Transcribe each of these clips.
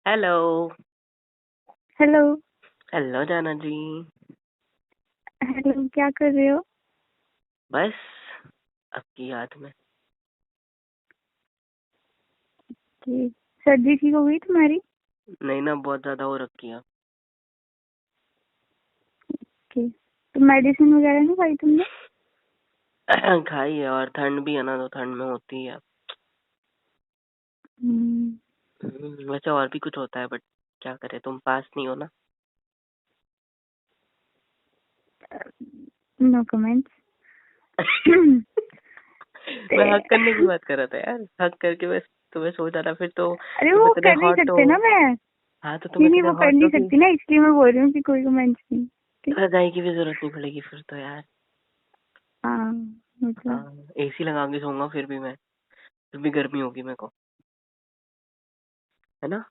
Hello. Hello. Hello जाना जी। Hello, क्या कर रहे हो? बस आपकी याद में। कि सर्दी ठीक हो गई तुम्हारी? नहीं ना, बहुत ज्यादा हो रखी है। कि तो मेडिसिन वगैरह नहीं खाई तुमने? खाई है, और ठंड भी है ना, तो ठंड में होती है। हम्म। वैसे और भी कुछ होता है, बट क्या करे, तुम पास नहीं हो ना। No comments. मैं हक करने की बात कर रहा था यार, हक करके बस तुम्हें सोचा था, फिर तो अरे तुम वो इतने कर नहीं हॉट हो। सकते ना मैं। हाँ, तो तुम नहीं नहीं, इतने वो कर हॉट नहीं हो कि सकती ना, इसलिए मैं बोल रही हूँ कि कोई कमेंट्स नहीं। ठीक। रजाई की भी जरूरत नहीं पड़ेगी फिर तो यार। हाँ, मतलब हाँ, एसी लगा के सोऊंगा फिर भी गर्मी होगी मेरे को, है ना।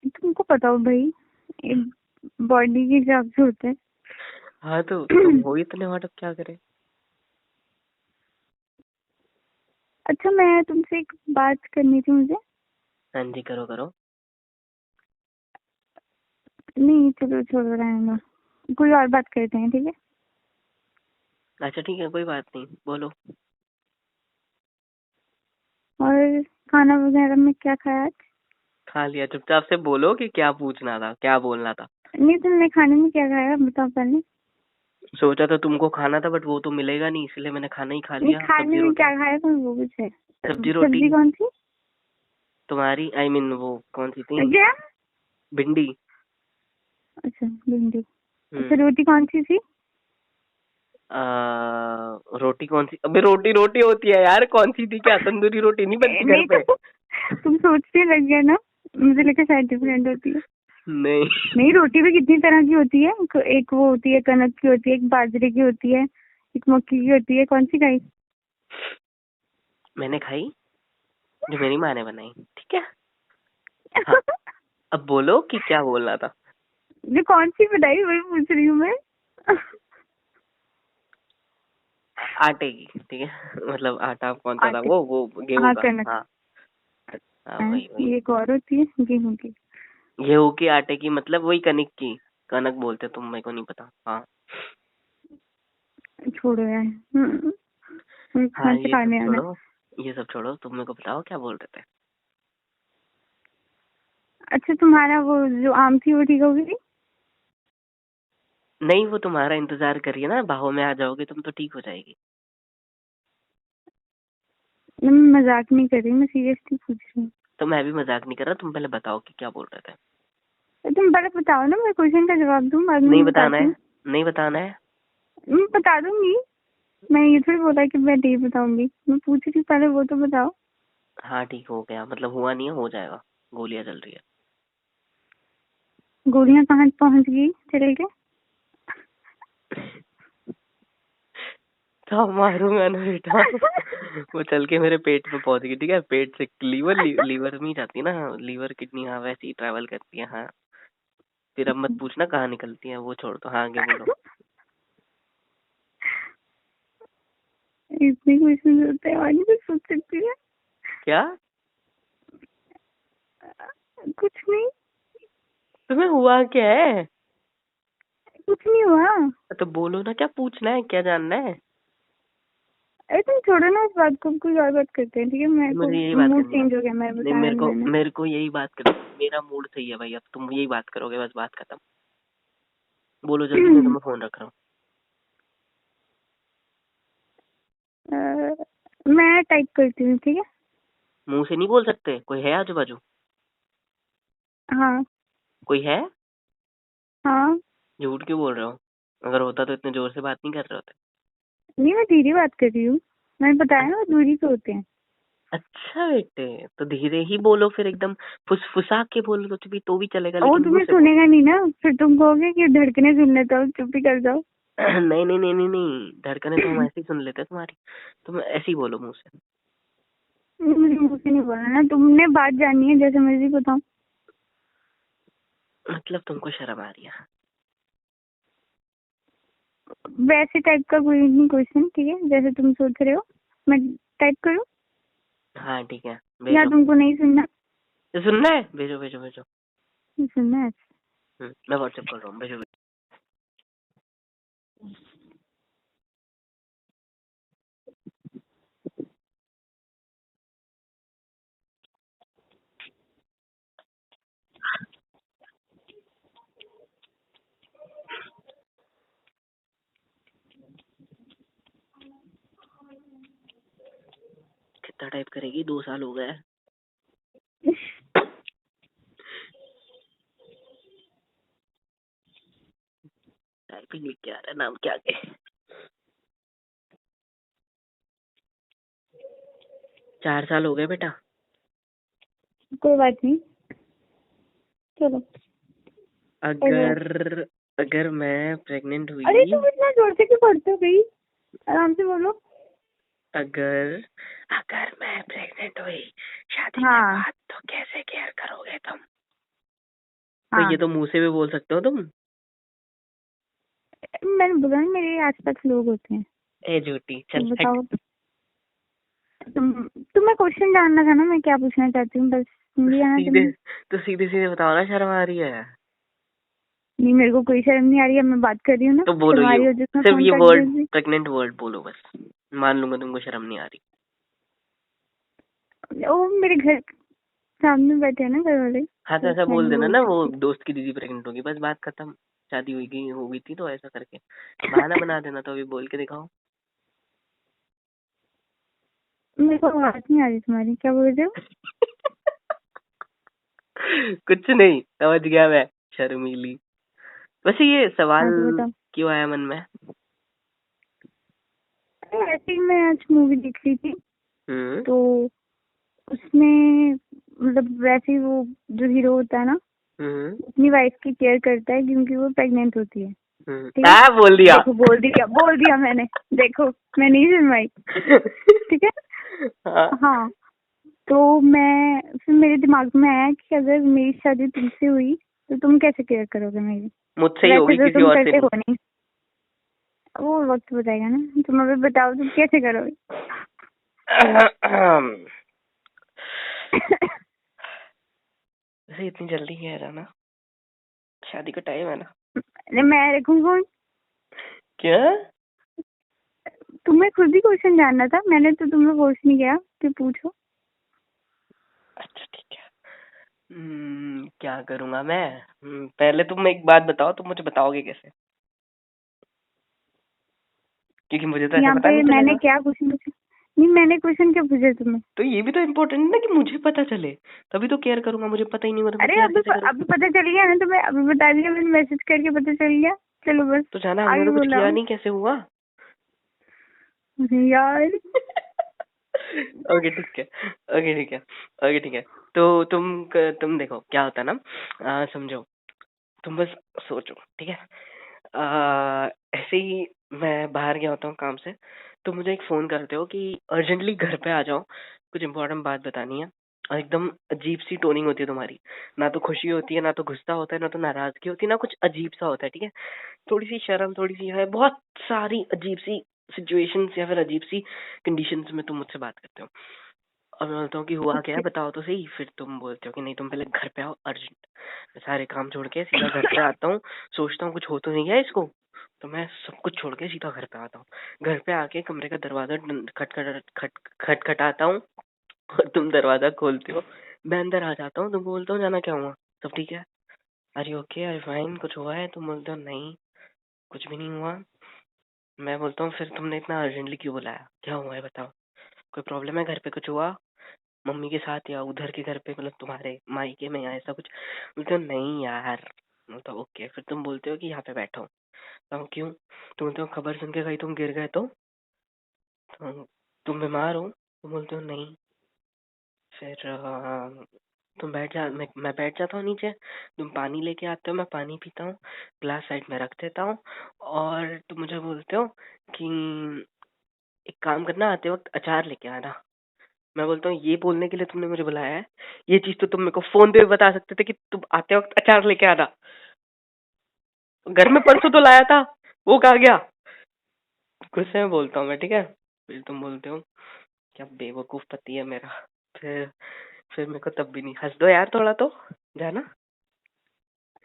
तुमको पता हो भाई, बॉडी के हिसाब से होता है। हाँ, तो तुम हो ही इतने हॉट, अब क्या करें। अच्छा, मैं तुमसे एक बात करनी थी मुझे। हाँ जी, करो करो। नहीं, चलो छोड़ो, रहने दो, कोई और बात करते हैं, ठीक है? अच्छा ठीक है, कोई बात नहीं, बोलो। और खाना वगैरह में क्या खाया आज? खा लिया, चुपचाप से बोलो कि क्या पूछना था, क्या बोलना था। नहीं, तुमने खाने में क्या खाया बताओ पहले। सोचा था तुमको खाना था, बट वो तो मिलेगा नहीं, इसलिए मैंने खाना ही खा नहीं, लिया, खाने सब्जी में रोटी। क्या खाया तुम वो कुछ है? सब्जी रोटी। सब्जी कौन सी? तुम्हारी आई मीन वो कौन सी थी। क्या? भिंडी। अच्छा, भिंडी। अच्छा, हम्म। रोटी कौन सी थी? रोटी कौन सी, अबे रोटी रोटी होती है यार, कौन सी थी क्या, तंदूरी रोटी नहीं बनती घर नहीं पे। तो तुम सोचने लग गया ना, मुझे लगा शायद डिफरेंट होती है। नहीं। नहीं, रोटी भी कितनी तरह की होती है। एक वो होती है कनक की, होती है एक बाजरे की होती है, एक मक्की की होती है, कौन सी खाई? मैंने खाई जो मेरी माँ ने बनाई, ठीक है। हाँ, अब बोलो कि क्या बोलना था। जो कौन सी बनाई वही पूछ रही हूँ मैं। आटे की, ठीक है। मतलब आटा कौन सा था, आटे। वो गेहूं हाँ, का। कनक। हाँ। हाँ, हाँ, वही वही। ये एक और होती है गेहूं की। गेहूं के आटे की, मतलब वही कनिक की। कनक बोलते तुम, मेरे को नहीं पता। हाँ। छोड़ो यार। हाँ, कहाँ से ये सब खाने आना है। छोड़ो। ये सब छोड़ो, तुम मेरे को बताओ क्या बोल रहे थे। अच्छा, तुम्हारा वो जो आम थी वो ठीक हो गई? नहीं, वो तुम्हारा इंतजार करिए ना, बाहों में आ जाओगे तुम तो ठीक हो जाएगी। मैं मजाक नहीं कर रही, मैं सीरियसली पूछ रही हूँ। तो मैं भी मजाक नहीं कर रहा, तुम पहले बताओ कि क्या बोल रहे थे। तो तुम पहले बताओ ना, मैं क्वेश्चन का जवाब दूँ, बाद में नहीं मैं बताना बताती है। हूँ। नहीं बताना है। मैं बता दूंगी। मैं ये थोड़ी बोला कि मैं नहीं बताऊंगी, मैं पूछ रही हूँ, पहले वो तो बताओ। हाँ ठीक हो गया, मतलब हुआ नहीं है, हो जाएगा। गोलियां चल रही है। गोलियां कहाँ पहुंच गई चल के? तो मारूंगा ना बेटा। वो चल के मेरे पेट पे पहुंच गई, ठीक है, पेट से लीवर लीवर में ही जाती है ना, लीवर किडनी, हाँ वैसे ही ट्रैवल करती है, हाँ। फिर अब मत पूछना कहाँ निकलती है, वो छोड़ दो, हाँ आगे बोलो। इतने क्वेश्चन होते हैं, आगे कुछ पूछ सकती है? क्या। कुछ नहीं। तुम्हें हुआ क्या है। कुछ नहीं हुआ। तो बोलो ना, क्या पूछना है, क्या जानना है। अरे तुम छोड़ो ना इस बात को, कोई और बात करते हैं, ठीक है? मेरे को मुझे यही बात मूड करनी है। चेंज हो गया, मैं नहीं, बताया नहीं मैंने। मेरे को यही बात करो, मेरा मूड सही है भाई, अब तुम यही बात करोगे, बस बात खत्म। बोलो जल्दी, नहीं तो मैं फोन रख रहा हूँ। मैं टाइप करती हूँ, ठीक है? मुंह से नहीं बोल सकते, कोई है आजू बाजू। हाँ। कोई है। हाँ। झूठ क्यों बोल रहे हो। अगर होता तो इतने जोर से बात नहीं कर रहे होते। नहीं, मैं धीरे बात कर रही हूँ। मैंने बताया ना, वो दूरी पे होते हैं। अच्छा बेटे, तो धीरे ही बोलो, फिर एकदम फुसफुसा के बोलो तो भी चलेगा, वो लेकिन मुंह तुम्हें से बोलो। सुनेगा नहीं ना, फिर तुम कहोगे कि धड़कने सुन लेता हूँ, चुप ही कर जाओ। नहीं नहीं नहीं नहीं नहीं, धड़कने तो हम ऐसे ही सुन लेते हैं तुम्हारी। तुम ऐसे ही बोलो मुंह से। मुझे मुझे नहीं बोलना ना, तुमने बात जाननी है, जैसे मर्जी बताओ। मतलब तुमको शर्म आ रही है। वैसे टाइप का कोई नहीं क्वेश्चन, ठीक है? जैसे तुम सोच रहे हो मैं टाइप करूँ, हाँ ठीक है, या भेजो। तुमको नहीं सुनना? ये सुनना है? भेजो भेजो भेजो। सुनना है? मैं व्हाट्सएप कर रहा हूँ, भेजो। कितना टाइप करेगी? 2 साल हो गए। टाइपिंग लिख के आ रहा है, नाम क्या आगे? 4 साल हो गए बेटा। कोई बात नहीं, चलो। अगर मैं प्रेग्नेंट हुई। अरे तुम इतना जोर से क्यों पढ़ते हो भाई? आराम से बोलो। अगर मैं प्रेग्नेंट हुई शादी के हाँ बाद, तो कैसे केयर करोगे तुम? तो हाँ, ये तो मुंह से भी बोल सकते हो तुम। मैंने बोला ना मेरे आसपास लोग होते हैं। ए झूठी, तो चल हट। बताओ। तुम्हें क्वेश्चन जानना था ना, मैं क्या पूछना चाहती हूँ, बस सुन लिया ना सीधे तुमने। तो सीधे सीधे बताओ ना, शर्म आ रही है? नहीं, मेरे को कोई शर्म नहीं आ रही है, मैं बात कर रही हूँ ना। तो बोलो ये, तुम्हारी वजह से मैं सिर्फ फोन ये कट वर्ड, देती। प्रेग्नेंट वर्ड बोलो बस, मान लूंगा तुमको शर्म नहीं आ रही। वो मेरे घर सामने बैठे हैं ना घर वाले। हाँ तो तो ऐसा मैं बोल नहीं देना बोल ना, वो सकती। दोस्त की दीदी प्रेग्नेंट होगी, बस बात खत्म। शादी हो गई थी, तो ऐसा करके बहाना बना देना। तो अभी बोल के दिखाओ। मेरे को आवाज नहीं आ रही तुम्हारी, क्या बोल रहे हो? कुछ नहीं, समझ गया मैं, शर्मीली। वैसे ये सवाल हाँ तो बताओ। क्यों आया मन में? अरे ऐसे ही मैं आज मूवी देख रही थी, हम्म तो उसमें मतलब वैसे ही वो जो हीरो होता है ना, हम्म अपनी वाइफ की केयर करता है क्योंकि वो प्रेग्नेंट होती है। ठीक है, क्या बोल दिया? देखो बोल दिया मैंने। देखो, मैं नहीं सुनवाई। ठीक है। हाँ। हाँ, तो मैं फिर मेरे दिमाग में आया कि अगर मेरी शादी तुमसे हुई तो तुम कैसे केयर करोगे मेरी? मुझसे ही वैसे होगी, तो किसी तुम और से करते नहीं। हो नहीं, वो वक्त बताएगा ना। तुम अभी बताओ तुम कैसे करोगे? वैसे इतनी जल्दी क्या है ना, शादी का टाइम है ना। अरे मैं रखूँ फोन? क्या? तुम्हें खुद ही क्वेश्चन जानना था, मैंने तो तुम्हें फोर्स नहीं किया कि पूछो। अच्छा ठीक है। क्या करूंगा मैं? पहले तुम एक बात बताओ, तुम मुझे बताओगे कैसे? क्योंकि मुझे तो ऐसे यहाँ पता पे नहीं मैंने चलेगा। क्या क्वेश्चन पूछा? नहीं, मैंने क्वेश्चन क्या पूछा तुम्हें? तो ये भी तो इम्पोर्टेंट है ना, कि मुझे पता चले, तभी तो केयर करूंगा। मुझे पता ही नहीं होगा तो मैं अरे केयर अभी कैसे करूँ? अभी पता चल गया ना तुम्हें, अभी बता दिया मैंने, मैसेज करके पता चल गया। चलो बस तो जाना, हमने आगे तो कुछ बोला। किया नहीं, कैसे हुआ? यार ओके ठीक है, ओके ठीक है, ओके ठीक है। तो तुम देखो क्या होता है ना, समझो, तुम बस सोचो, ठीक है? ऐसे ही मैं बाहर गया होता हूँ काम से, तो मुझे एक फोन करते हो कि अर्जेंटली घर पे आ जाओ, कुछ इंपॉर्टेंट बात बतानी है। और एकदम अजीब सी टोनिंग होती है तुम्हारी, ना तो खुशी होती है, ना तो गुस्सा होता है, ना तो नाराजगी होती है, ना कुछ अजीब सा होता है, ठीक है? थोड़ी सी शर्म, थोड़ी सी है, बहुत सारी अजीब सी सिचुएशंस या फिर अजीब सी कंडीशंस में तुम मुझसे बात करते हो। और मैं बोलता हूँ कि हुआ क्या है, बताओ तो सही। फिर तुम बोलते हो कि नहीं, तुम पहले घर पे आओ, अर्जेंट। मैं सारे काम छोड़ के सीधा घर पे आता हूँ, सोचता हूँ कुछ हो तो नहीं गया इसको, तो मैं सब कुछ छोड़ के सीधा घर पे आता हूँ। घर पे आके कमरे का दरवाजा खटखटाता हूँ, और तुम दरवाजा खोलते हो। मैं अंदर आ जाता हूँ, तुमको बोलता हूँ जाना क्या हुआ, सब ठीक है, अरे ओके, अरे फाइन, कुछ हुआ है? तुम बोलते हो नहीं, कुछ भी नहीं हुआ। मैं बोलता हूँ फिर तुमने इतना अर्जेंटली क्यों बुलाया, क्या हुआ है बताओ, कोई प्रॉब्लम है घर पे, कुछ हुआ मम्मी के साथ या उधर के घर पे, मतलब तुम्हारे मायके में, या ऐसा कुछ? बोलते हो नहीं यार। तो ओके, फिर तुम बोलते हो कि यहाँ पे बैठो। तो क्यों? तुम बोलते हो खबर सुन के कहीं तुम गिर गए तो तुम बीमार हो? तुम बोलते हो नहीं। फिर तुम बैठ जा, मैं बैठ जाता हूँ नीचे, तुम पानी लेके आते हो, मैं पानी पीता हूँ, ग्लास साइड में रख देता हूँ, और तुम मुझे बोलते हो कि एक काम करना, आते वक्त अचार लेके आना। मैं बोलता हूँ ये बोलने के लिए तुमने मुझे बुलाया है? ये चीज तो तुम मेरे को फोन पे भी बता सकते थे कि तुम आते वक्त अचार लेके आना। घर में परसों तो लाया था, वो कहाँ गया? गुस्से में बोलता हूँ मैं, ठीक है? फिर तुम बोलते हो क्या बेवकूफ पति है मेरा। फिर फिर मेरे को तब भी नहीं, हंस दो यार थोड़ा तो, जाना।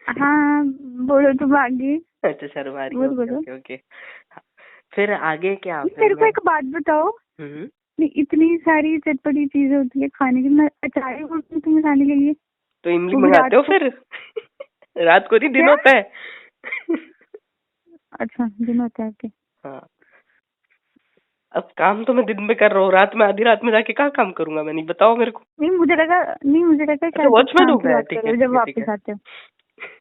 हाँ बोलो तुम आगे। अच्छा शर्म आ रही है, बोलो ओके बोलो। Okay okay. फिर आगे क्या, फिर मेरे को मैं। एक बात बताओ। हम्म। नहीं, इतनी सारी चटपटी चीजें होती है खाने की, मैं अचार ही बोलती हूँ तुम्हें खाने के लिए। तो इमली वो भी मंगाते रात हो को। फिर? रात को नहीं, दिन क्या? होता है। अच्छा दिन होता है okay। हाँ, अब काम तो मैं दिन में कर रहा हूँ, रात में, आधी रात में जाके कहाँ काम करूंगा मैं, नहीं बताओ मेरे को। नहीं मुझे लगा अच्छा शायद तुम वॉचमैन शाम हूँ की मैं, बात कर ठीक रहे है हो ठीक जब है ठीक है। वापस आते हो।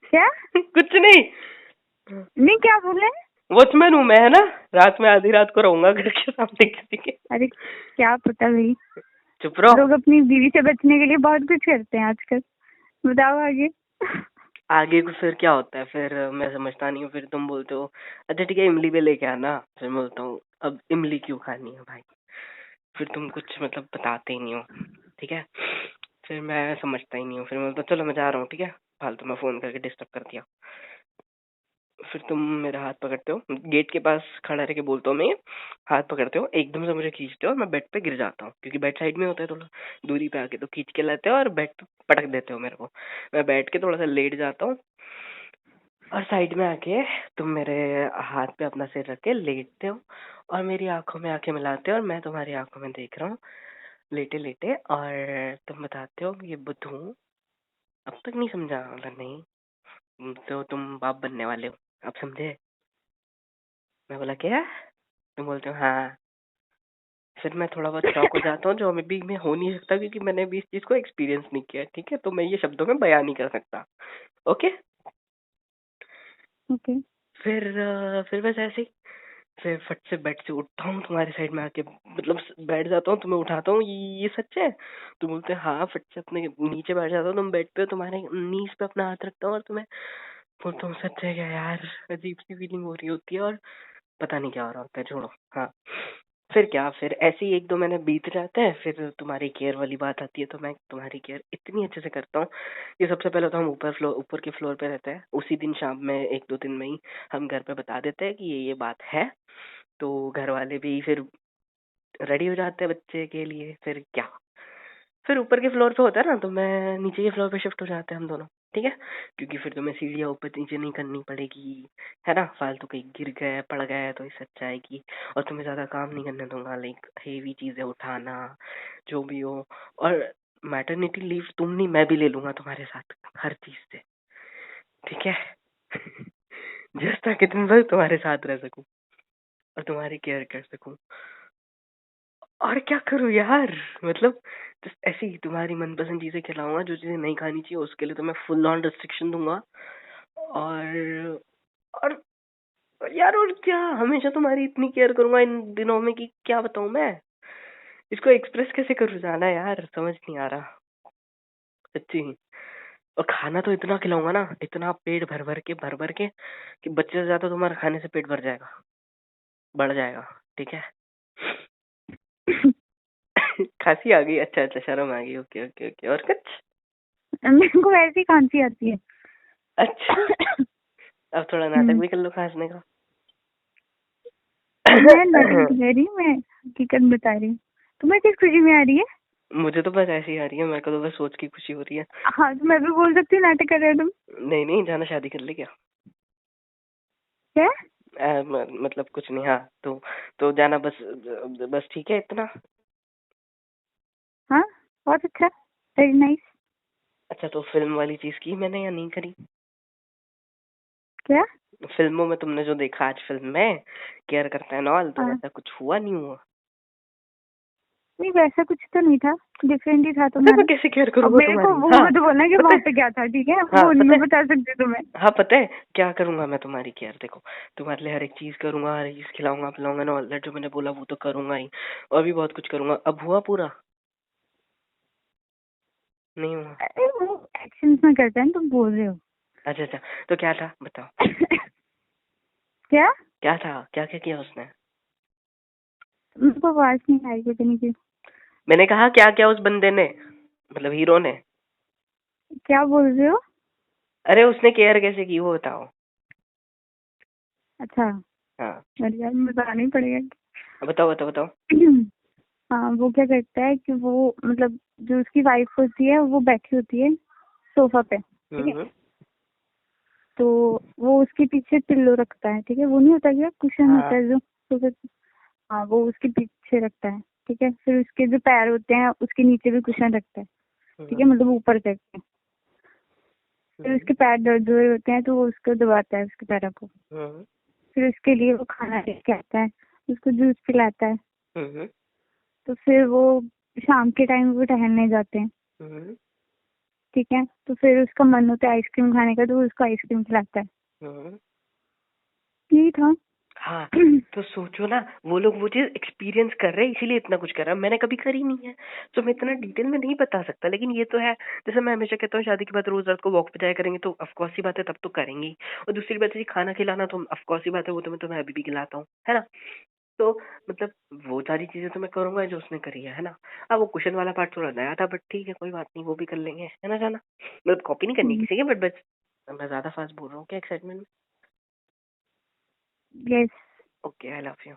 क्या? कुछ नहीं, नहीं क्या बोले? वॉचमैन हूँ मैं, है ना। रात में आधी रात को रहूंगा घर के सामने किसी के। अरे क्या पता भाई। चुप रहो। लोग अपनी बीवी से बचने के लिए बहुत कुछ करते हैं आजकल। बताओ आगे। आगे को फिर क्या होता है, फिर मैं समझता नहीं हूँ, फिर तुम बोलते हो अच्छा ठीक है इमली पे लेके आना, फिर मैं बोलता हूँ अब इमली क्यों खानी है भाई, फिर तुम कुछ मतलब बताते ही नहीं हो, ठीक है। फिर मैं समझता ही नहीं हूँ, फिर मैं बोलता हूँ चलो मैं जा रहा हूँ, ठीक है, फालतू में फोन करके डिस्टर्ब कर दिया। फिर तुम मेरा हाथ पकड़ते हो, गेट के पास खड़ा रह के बोलता हूँ मैं, हाथ पकड़ते हो, एकदम से मुझे खींचते हो और मैं बेड पे गिर जाता हूँ, क्योंकि बेड साइड में होता है थोड़ा दूरी पे आके, तो खींच के लाते हो और बेड पे पटक देते हो मेरे को। मैं बैठ के थोड़ा सा लेट जाता हूँ और साइड में आके तुम मेरे हाथ पे अपना सिर रख के लेटते हो और मेरी आंखों में आंखें मिलाते हो और मैं तुम्हारी आंखों में देख रहा हूँ लेटे लेटे, और तुम बताते हो कि ये बुद्धू हूँ। अब तक नहीं समझा? बोला नहीं, तो तुम बाप बनने वाले हो, अब समझे? मैं बोला क्या? तुम बोलते हो हाँ। फिर मैं थोड़ा बहुत शॉक हो जाता हूँ, जो अभी भी मैं हो नहीं सकता क्योंकि मैंने अभी इस चीज को एक्सपीरियंस नहीं किया है, ठीक है, तो मैं ये शब्दों में बयान नहीं कर सकता। ओके। ओके। फिर बस ऐसे ही, फिर फट से बेड से उठता हूँ तुम्हारी साइड में आके, मतलब बैठ जाता हूँ, तुम्हें उठाता हूँ, ये सच है? तुम बोलते हैं हाँ, फट से अपने नीचे बैठ जाता हूँ तुम बेड पे, तुम्हारे नीज पे अपना हाथ रखता हूँ और तुम्हें बोलता हूँ सच है क्या यार, अजीब सी फीलिंग हो रही होती है और पता नहीं क्या हो रहा होता है, छोड़ो। हाँ, फिर क्या, फिर ऐसे ही एक दो महीने बीत जाते हैं, फिर तुम्हारी केयर वाली बात आती है, तो मैं तुम्हारी केयर इतनी अच्छे से करता हूँ कि सबसे पहले तो हम ऊपर के फ्लोर पे रहते हैं, उसी दिन शाम में एक दो दिन में ही हम घर पे बता देते हैं कि ये बात है, तो घर वाले भी फिर रेडी हो जाते हैं बच्चे के लिए। फिर क्या, फिर ऊपर के फ्लोर पे होता है ना, तो मैं नीचे के फ्लोर पे शिफ्ट हो जाते हैं हम दोनों, ठीक है, क्योंकि फिर तुम्हें सीढ़ियाँ ऊपर नीचे नहीं करनी पड़ेगी, है ना, फालतू कहीं गिर गए पड़ गए तो इससे अच्छा है कि, और तुम्हें ज्यादा काम नहीं करने दूंगा, लाइक हेवी चीजें उठाना जो भी हो, और मैटरनिटी लीव तुम नहीं मैं भी ले लूंगा तुम्हारे साथ हर चीज से, ठीक है। जिस ताकि दिन भर तुम्हारे साथ रह सकूं और तुम्हारी केयर कर सकूं, और क्या करूँ यार, मतलब just ऐसे ही तुम्हारी मनपसंद चीजें खिलाऊंगा, जो चीजें नहीं खानी चाहिए उसके लिए तो मैं फुल ऑन रिस्ट्रिक्शन दूंगा, और यार और क्या, हमेशा तुम्हारी इतनी केयर करूंगा इन दिनों में कि क्या बताऊं मैं, इसको एक्सप्रेस कैसे करूँ जाना यार, समझ नहीं आ रहा सच्ची। और खाना तो इतना खिलाऊंगा ना, इतना पेट भर भर के कि बच्चे से ज्यादा तुम्हारा खाने से पेट भर जाएगा, बढ़ जाएगा, ठीक है। खांसी आ गई, अच्छा अच्छा, शर्म आ गई, ओके ओके ओके, और कुछ? मेरे को वैसी खांसी आती है। अच्छा, अब थोड़ा नाटक हम्म, भी कर लो खांसने का। मैं नाटक नहीं कह रही, मैं हकीकत बता रही हूँ। तुम्हें किस खुशी में आ रही है? मुझे तो बस ऐसी आ रही है, मेरे को तो बस सोच की खुशी हो रही है। हाँ तो मैं भी बोल सकती हूँ नाटक कर रहे हो तुम। नहीं नहीं, जाना शादी कर ले क्या? क्या? मतलब कुछ नहीं, हाँ तो जाना बस, बस ठीक है इतना। हाँ बहुत अच्छा। Very nice. अच्छा, तो फिल्म वाली चीज की मैंने या नहीं करी? क्या? फिल्मों में तुमने जो देखा आज फिल्म में केयर करता है नॉल, तो हाँ ऐसा कुछ हुआ नहीं हुआ? नहीं वैसा कुछ तो नहीं था, डिफरेंट ही था पता है मैं तुम्हारा। कैसे केयर अब करूंगा मेरे को तुम्हारी, वो हाँ मत बोलना कि पता वहां है, पे क्या था, ठीक है, हाँ वो नहीं पता मैं है, बता सकती तुम्हें। हाँ पता है क्या करूंगा मैं तुम्हारी केयर, देखो तुम्हारे लिए हर एक चीज करूंगा, हर एक चीज खिलाऊंगा पिलाऊंगा ना, ऑल दैट जो मैंने बोला वो तो करूंगा ही, और भी बहुत कुछ करूंगा। अब हुआ पूरा? नहीं हुआ? अरे वो एक्शन में करते हैं, तुम बोल रहे हो। अच्छा अच्छा, तो क्या था बताओ, क्या? क्या था, क्या क्या किया उसने? मेरे को आवाज नहीं आई, पता नहीं क्यों। मैंने कहा क्या क्या उस बंदे ने, मतलब हीरो ने। क्या बोल रहे हो? अरे उसने केयर कैसे की वो बताओ। अच्छा। हाँ अरे यार बताना ही पड़ेगा। बताओ बताओ बताओ। हाँ वो क्या करता है कि वो मतलब जो उसकी वाइफ होती है वो बैठी होती है सोफा पे, ठीक है। तो वो उसके पीछे पिल्लो रखता है, ठीक है। वो नहीं होता क्या, कुशन हाँ। होता है जो सोफे पे, हाँ वो उसके पीछे रखता है, ठीक है। फिर उसके जो पैर होते हैं उसके नीचे भी कुशन रखता है, ठीक है, मतलब ऊपर करके। फिर उसके पैर दर्द हो रहे होते हैं तो वो उसको दबाता है उसके पैरों को। फिर उसके लिए वो खाना लेके आता है, उसको जूस पिलाता है। तो फिर वो शाम के टाइम वो टहलने जाते हैं, ठीक है। तो फिर उसका मन होता है आइसक्रीम खाने का तो वो उसको आइसक्रीम खिलाता है। यही था। हाँ, तो सोचो ना, वो लोग वो चीज एक्सपीरियंस कर रहे हैं इसीलिए इतना कुछ कर रहा है। मैंने कभी करी नहीं है तो मैं इतना डिटेल में नहीं बता सकता, लेकिन ये तो है। जैसे मैं हमेशा कहता हूँ शादी के बाद रोज रात को वॉक पे जाया करेंगे तो ऑफकोर्स ही बात है, तब तो करेंगे ही। और दूसरी बात है खाना खिलाना तो ऑफकोर्स ही बात है, वो तो मैं अभी भी खिलाता हूँ, है ना। तो मतलब वो सारी चीजें तो मैं करूंगा जो उसने करी है ना। अब वो क्वेश्चन वाला पार्ट थोड़ा नया था, बट ठीक है कोई बात नहीं, वो भी कर लेंगे, है ना जाना। मतलब कॉपी नहीं करनी किसी के, बट बस मैं ज्यादा फास्ट बोल रहा हूँ क्या एक्साइटमेंट में। Yes, okay, I love you.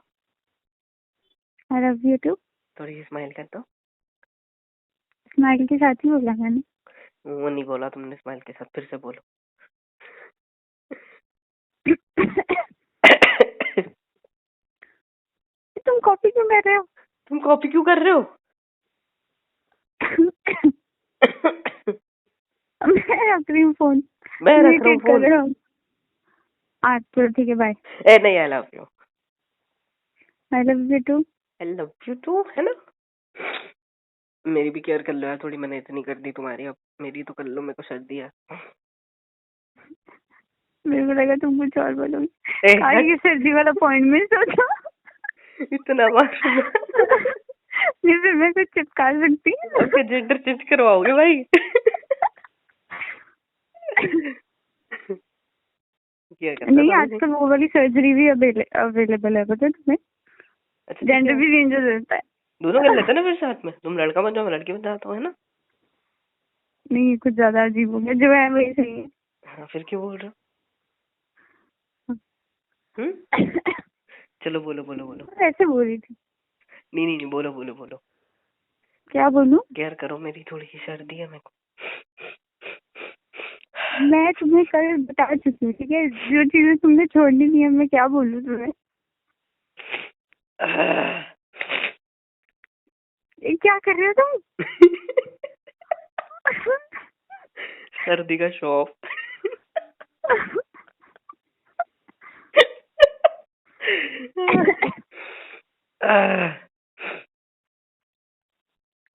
I love you too. थोड़ी स्माइल कर दो। स्माइल के साथ ही बोला मैंने। वो नहीं बोला तुमने स्माइल के साथ, फिर से बोलो। तुम कॉपी क्यों कर रहे हो? तुम कॉपी क्यों कर रहे हो? मैं रख रही हूँ फोन। मैं रख रहा हूँ कर फोन। रहा हूँ। चलो ठीक है, बाय। ए नहीं, I love you. I love you too. I love you too, है ना। मेरी भी केयर कर लो यार थोड़ी, मैंने इतनी कर दी तुम्हारी, अब मेरी तो कर लो, मेरे को सर्दी है। मेरे को लगा तुम कुछ और बोलोगे। ए आज ये सर्दी वाला पॉइंट में सोचा। इतना मासूम। ये फिर मैं कुछ चिपका सकती हूँ। ओके, जेंडर चेंज करवाओगे भाई? क्या करता नहीं, था मुझे? आजकल वो वाली सर्जरी भी अवेलेबल है, पता है तुम्हें? अच्छा ठीक जेंडर है, भी चेंज हो जाता है। दोनों कर लेते हैं ना फिर साथ में। तुम लड़का बन जाओ, मैं लड़की बन जाता हूँ, है ना। नहीं, कुछ ज्यादा अजीब हो गया, जो है वही सही है। हाँ, फिर क्यों बोल रहे हो? चलो बोलो बोलो बोलो। ऐसे बोल रही थी। नहीं नहीं नहीं, बोलो बोलो बोलो। क्या बोलूं? केयर करो मेरी, थोड़ी सी सर्दी है मेरे को। मैं तुम्हें कल बता चुकी हूँ, ठीक है। जो चीजें तुमने छोड़नी थी, मैं क्या बोलूं तुम्हें? ये क्या कर रहे हो तुम? सर्दी का शौक।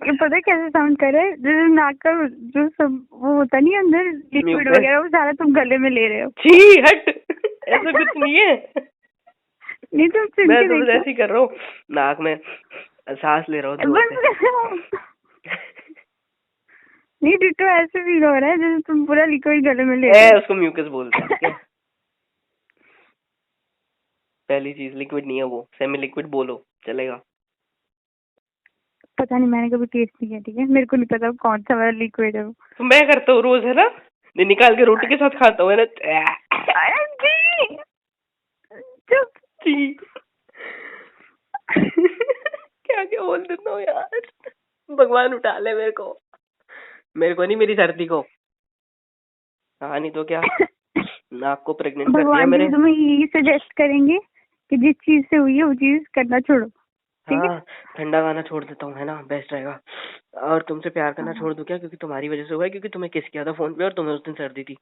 ये पता है कैसे साउंड कर रहा है? जैसे नाक का जो सब वो होता नहीं अंदर लिक्विड म्यूकस। वगैरह, वो सारा तुम गले में ले रहे हो। छी हट, ऐसा कुछ नहीं है। नहीं, तुम सुन मैं के तो बस देखो। ऐसे ही कर रहा हूँ, नाक में सांस ले रहा हूँ जोर से। बस नहीं, डिटो ऐसे फील हो रहा है जैसे तुम पूरा लिक्विड गले में ले रहे हो। उसको म्यूकस बोलते हैं, ठीक है। पहली चीज लिक्विड नहीं है वो, सेमी लिक्विड बोलो चलेगा। पता नहीं, मैंने कभी टेस्ट नहीं किया, ठीक है। मेरे को नहीं पता कौन सा वाला लिक्विड है वो। तो मैं करता हूँ रोज, है ना। निकाल के रोटी के साथ खाता हूँ, है ना। अरे जी, चुप। छी। क्या क्या बोल देता हूँ यार, भगवान उठा ले मेरे को। मेरे को नहीं, मेरी सर्दी को। हाँ नहीं तो क्या, नाक को प्रेग्नेंट कर दिया भगवान जी मेरे। तुम्हें यही सजेस्ट करेंगे कि जिस चीज से हुई है वो चीज करना छोड़ो, ठीक है। हाँ, ठंडा खाना छोड़ देता हूँ, है ना, बेस्ट रहेगा। और तुमसे प्यार करना हाँ। छोड़ दूं क्या, क्योंकि तुम्हारी वजह से हुआ है, क्योंकि तुम्हें किस किया था फोन पे और तुम्हें उस दिन सर्दी थी।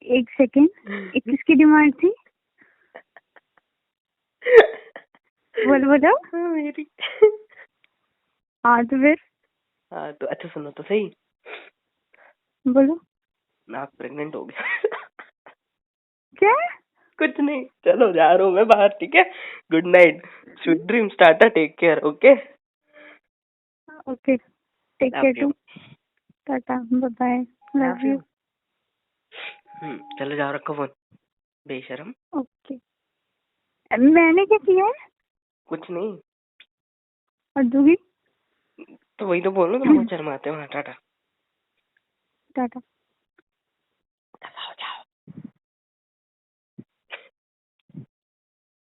एक सेकेंड, एक किसकी डिमांड थी? बोलो बोलो। मेरी। हाँ तो फिर हाँ तो अच्छा सुनो तो सही, बोलो। नाक प्रेग्नेंट हो गया। क्या? कुछ नहीं, चलो जा रहा हूँ मैं बाहर, ठीक है। Good night, sweet dreams, tata, take care, okay. Okay, take love care you. Too. Tata, bye bye, love love you. You. चलो जाओ, रखो फोन, बेशरम। ओके, मैंने क्या किया है? कुछ नहीं, और दूंगी। तो वही तो बोल रहा हूँ, तुम बहुत शर्माते हो। हाँ, टाटा। टाटा।